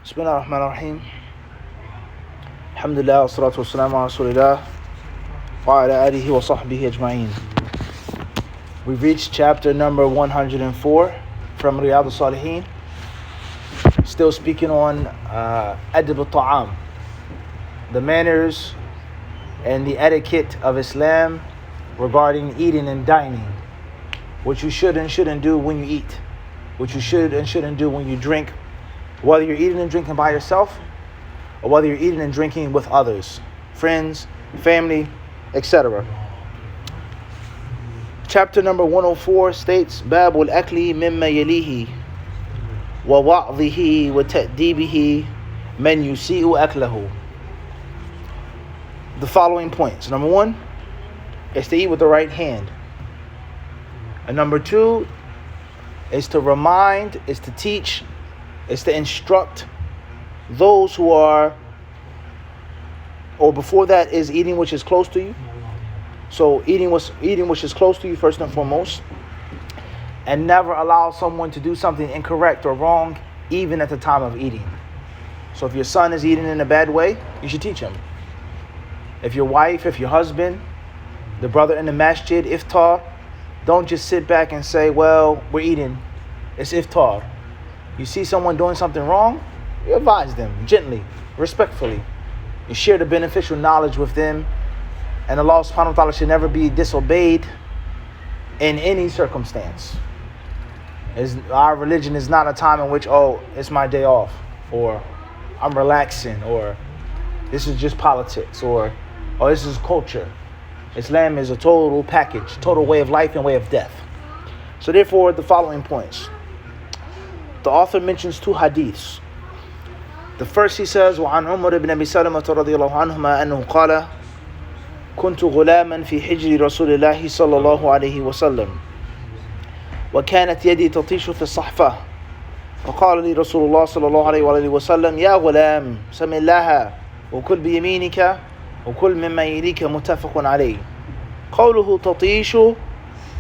Bismillah ar-Rahman ar-Rahim. Alhamdulillah, wa salatu wa salam ala Rasulillah wa ala alihi wa sahbihi ajma'in. We've reached chapter number 104 from Riyadh as-Saliheen. Still speaking on adab al-ta'am, the manners and the etiquette of Islam regarding eating and dining. What you should and shouldn't do when you eat. What you should and shouldn't do when you drink. Whether you're eating and drinking by yourself, or whether you're eating and drinking with others, friends, family, etc. Chapter number 104 states, باب الأكل مما يليه ووعظه وتأديبه من يسيء أكله. The following points. Number 1 is to eat with the right hand. And number 2 is to remind, is to teach, is to instruct those who are, or before that is eating which is close to you. So eating which is close to you first and foremost, and never allow someone to do something incorrect or wrong even at the time of eating. So if your son is eating in a bad way, you should teach him. If your wife, if your husband, the brother in the masjid, iftar, don't just sit back and say, well, we're eating, it's iftar. You see someone doing something wrong, you advise them gently, respectfully. You share the beneficial knowledge with them. And Allah subhanahu wa ta'ala should never be disobeyed in any circumstance. Our religion is not a time in which, oh, it's my day off, or I'm relaxing, or this is just politics, or oh, this is culture. Islam is a total package, total way of life and way of death. So therefore, the following points. The author mentions 2 hadiths. The first he says, وعن عمر بن أبي سلمة رضي الله عنهما أنه قال كنت غلاما في حجر رسول الله صلى الله عليه وسلم وكانت يدي تطيش في الصحفة فقال لي رسول الله صلى الله عليه وآله وسلم يا غلام سم الله وكل بيمينك وكل مما يليك متفق عليه. قوله تطيش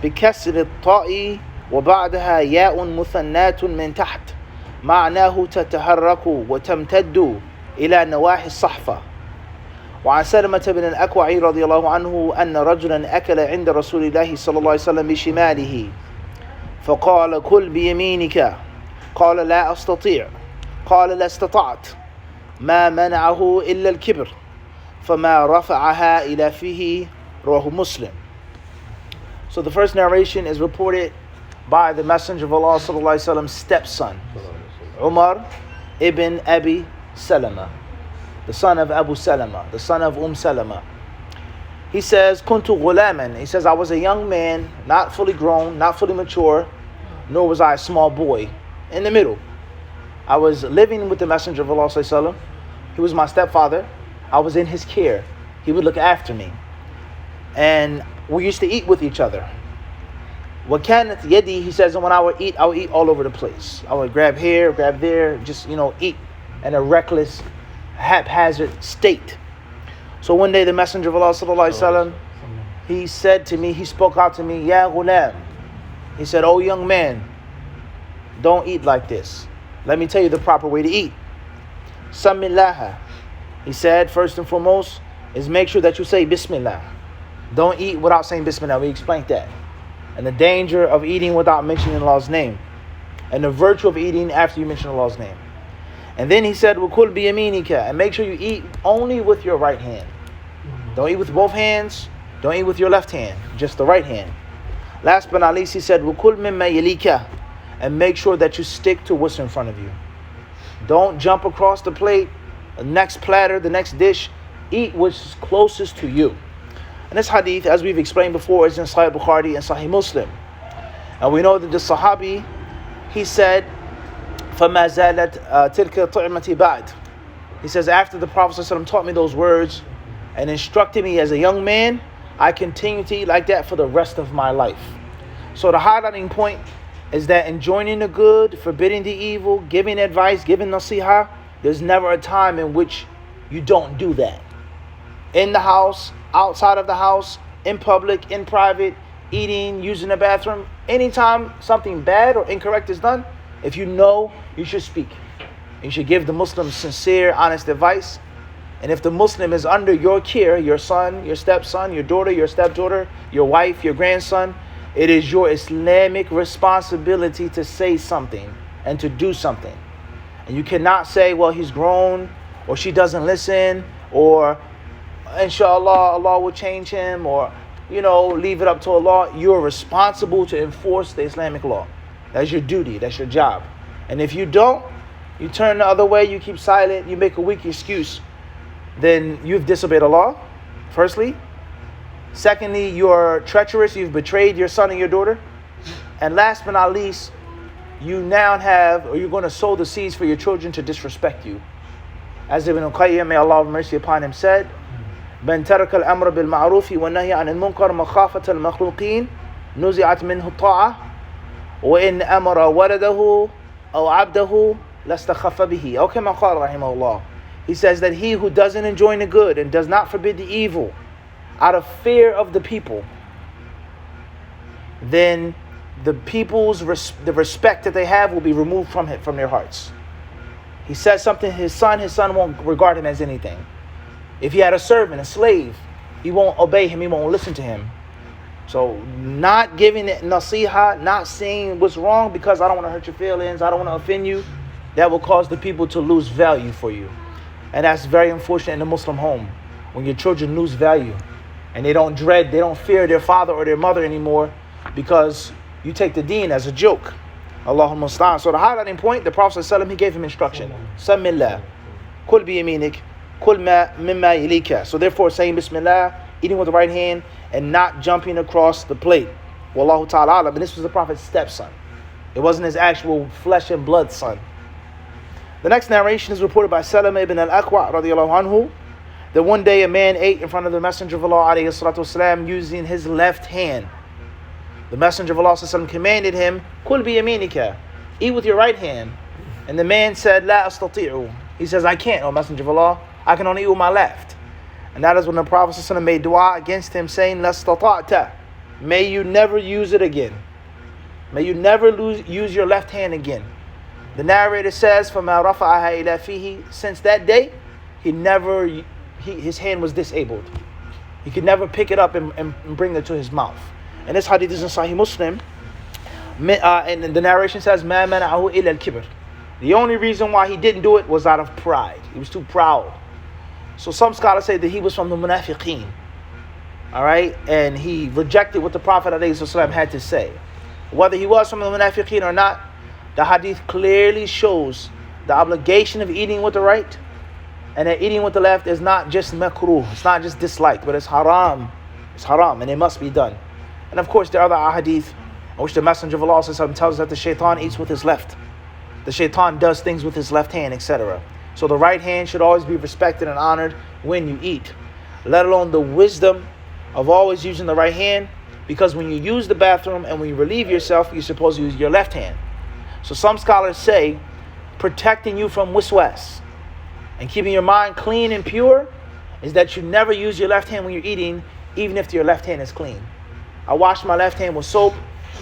بكسر الطاء وبعدها ياء مثنات من تحت معناه تتحرك وتمتد إلى نواحي الصحفة. وعن سلمة بن الأكوع رضي الله عنه أن رجلا أكل عند رسول الله صلى الله عليه وسلم بشماله فقال كل بيمينك قال لا أستطيع قال لا استطعت ما منعه إلا الكبر فما رفعها إلى فيه رواه مسلم. So the first narration is reported by the Messenger of Allah sallallahu alaihi wasallam's stepson, Umar ibn Abi Salama, the son of Abu Salama, the son of Salama. He says, Kuntu ghulaman. He says, I was a young man, not fully grown, not fully mature, nor was I a small boy, in the middle. I was living with the Messenger of Allah sallallahu alaihi wasallam. He was my stepfather. I was in his care. He would look after me. And we used to eat with each other. وَكَانَتْ يَدِي, he says, and when I would eat all over the place. I would grab here, grab there, just, eat in a reckless, haphazard state. So one day the Messenger of Allah sallallahu alaihi wasallam, he said to me, he spoke out to me, Ya ghulam. He said, oh young man, don't eat like this. Let me tell you the proper way to eat. Samillaha. He said, first and foremost, is make sure that you say Bismillah. Don't eat without saying Bismillah. We explained that. And the danger of eating without mentioning Allah's name. And the virtue of eating after you mention Allah's name. And then he said, وَكُلْ بِيَمِينِكَ, and make sure you eat only with your right hand. Don't eat with both hands. Don't eat with your left hand. Just the right hand. Last but not least, he said, وَكُلْ مِمَّا يَلِيكَ, and make sure that you stick to what's in front of you. Don't jump across the plate, the next platter, the next dish. Eat what's closest to you. And this hadith, as we've explained before, is in Sahih Bukhari and Sahih Muslim. And we know that the Sahabi, he said, فَمَا زَالَتْ تِلْكَ طِعْمَتِ بَعْدِ. He says, after the Prophet ﷺ taught me those words and instructed me as a young man, I continue to eat like that for the rest of my life. So the highlighting point is that enjoining the good, forbidding the evil, giving advice, giving nasiha, there's never a time in which you don't do that. In the house, outside of the house, in public, in private, eating, using the bathroom. Anytime something bad or incorrect is done, if you know, you should speak. You should give the Muslim sincere, honest advice. And if the Muslim is under your care, your son, your stepson, your daughter, your stepdaughter, your wife, your grandson, it is your Islamic responsibility to say something and to do something. And you cannot say, well, he's grown, or she doesn't listen, or inshallah, Allah will change him, or, leave it up to Allah. You're responsible to enforce the Islamic law. That's your duty. That's your job. And if you don't, you turn the other way, you keep silent, you make a weak excuse, then you've disobeyed Allah, firstly. Secondly, you're treacherous, you've betrayed your son and your daughter. And last but not least, you now have, or you're going to sow the seeds for your children to disrespect you. As Ibn Qayyim, may Allah have mercy upon him, said, من ترك الأمر بالمعروف والنهي عن المنكر مخافة المخلوقين نزعت منه الطاعة وإن أمر ولده أو عبده لاستخف به. أو كما قال رحمه الله. He says that he who doesn't enjoin the good and does not forbid the evil out of fear of the people, then the people's the respect that they have will be removed from their hearts. He says something to his son won't regard him as anything. If he had a servant, a slave, he won't obey him, he won't listen to him. So not giving it nasiha, not saying what's wrong because I don't want to hurt your feelings, I don't want to offend you, that will cause the people to lose value for you. And that's very unfortunate in a Muslim home, when your children lose value and they don't fear their father or their mother anymore because you take the deen as a joke. Allahumma musta'an. So the highlighting point, the Prophet ﷺ, he gave him instruction. Samillah, kul bi yaminik, kul ma mimma yalika. So therefore saying Bismillah, eating with the right hand, and not jumping across the plate. Wallahu ta'ala alam. And this was the Prophet's stepson. It wasn't his actual flesh and blood son. The next narration is reported by Salama ibn al-Aqwa radiyallahu anhu, that one day a man ate in front of the Messenger of Allah alayhi salatu wasalam using his left hand. The Messenger of Allah sallallahu commanded him, Kul bi yaminika, eat with your right hand. And the man said, La astati'u. He says, I can't, O Messenger of Allah, I can only eat with my left. And that is when the Prophet sallallahu made dua against him, saying, La stata'ta, may you never use it again. May you never use your left hand again. The narrator says, فَمَا رَفَعَهَا إِلَى فِيهِ. Since that day, his hand was disabled. He could never pick it up and bring it to his mouth. And this hadith is in Sahih Muslim. And the narration says, مَا مَنَعَهُ إِلَى الْكِبْرِ. The only reason why he didn't do it was out of pride. He was too proud. So some scholars say that he was from the munafiqeen. Alright? And he rejected what the Prophet ﷺ had to say. Whether he was from the munafiqeen or not, the hadith clearly shows the obligation of eating with the right, and that eating with the left is not just makruh, it's not just disliked, but it's haram. It's haram, and it must be done. And of course, there are other hadith in which the Messenger of Allah tells us that the shaitan eats with his left. The shaitan does things with his left hand, etc. So the right hand should always be respected and honored when you eat, let alone the wisdom of always using the right hand, because when you use the bathroom and when you relieve yourself, you're supposed to use your left hand. So some scholars say protecting you from wiswas and keeping your mind clean and pure is that you never use your left hand when you're eating, even if your left hand is clean. I wash my left hand with soap,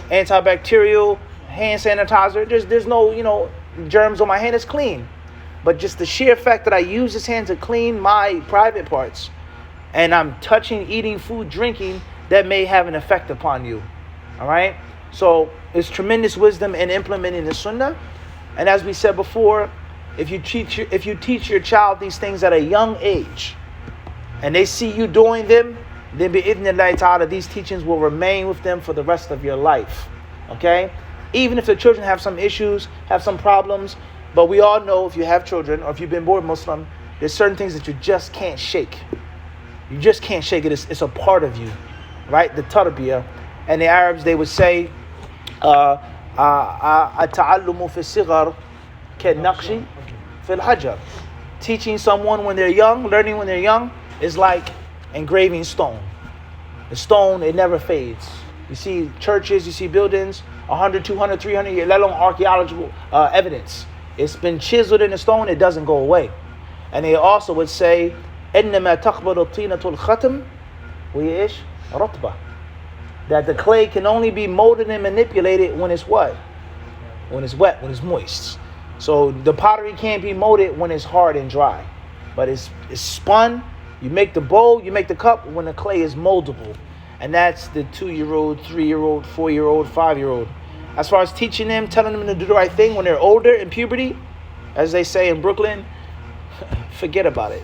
antibacterial, hand sanitizer. There's no germs on my hand. It's clean. But just the sheer fact that I use this hand to clean my private parts, and I'm touching, eating, food, drinking, that may have an effect upon you. All right? So there's tremendous wisdom in implementing the sunnah. And as we said before, if you teach your child these things at a young age, and they see you doing them, then bi'idhnillahi ta'ala, these teachings will remain with them for the rest of your life. Okay? Even if the children have some issues, have some problems, but we all know if you have children, or if you've been born Muslim, there's certain things that you just can't shake. You just can't shake it. It's a part of you. Right? The tarbiyah. And the Arabs, they would say, التعلم في الصغر كالنقش في الحجر. Teaching someone when they're young, learning when they're young, is like engraving stone. The stone, it never fades. You see churches, you see buildings, 100, 200, 300 years, let alone archaeological evidence. It's been chiseled in the stone, it doesn't go away. And they also would say, إنما تقبل الطينة الختم وهي إيش؟ رطبة. That the clay can only be molded and manipulated when it's what? When it's wet, when it's moist. So the pottery can't be molded when it's hard and dry, but it's spun. You make the bowl, you make the cup when the clay is moldable, and that's the 2-year-old, 3-year-old, 4-year-old, 5-year-old. As far as teaching them, telling them to do the right thing when they're older in puberty, as they say in Brooklyn, forget about it.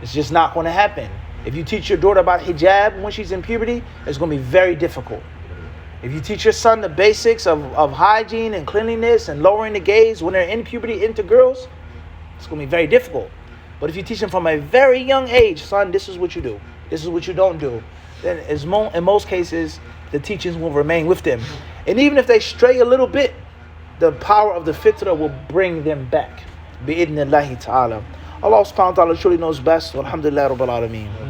It's just not going to happen. If you teach your daughter about hijab when she's in puberty, it's going to be very difficult. If you teach your son the basics of hygiene and cleanliness and lowering the gaze when they're in puberty into girls, it's going to be very difficult. But if you teach them from a very young age, son, this is what you do, this is what you don't do, then in most cases, the teachings will remain with them. And even if they stray a little bit, the power of the fitrah will bring them back. Bi-idhnillahi ta'ala. Allah subhanahu wa ta'ala surely knows best. Alhamdulillah Rabbil Alameen.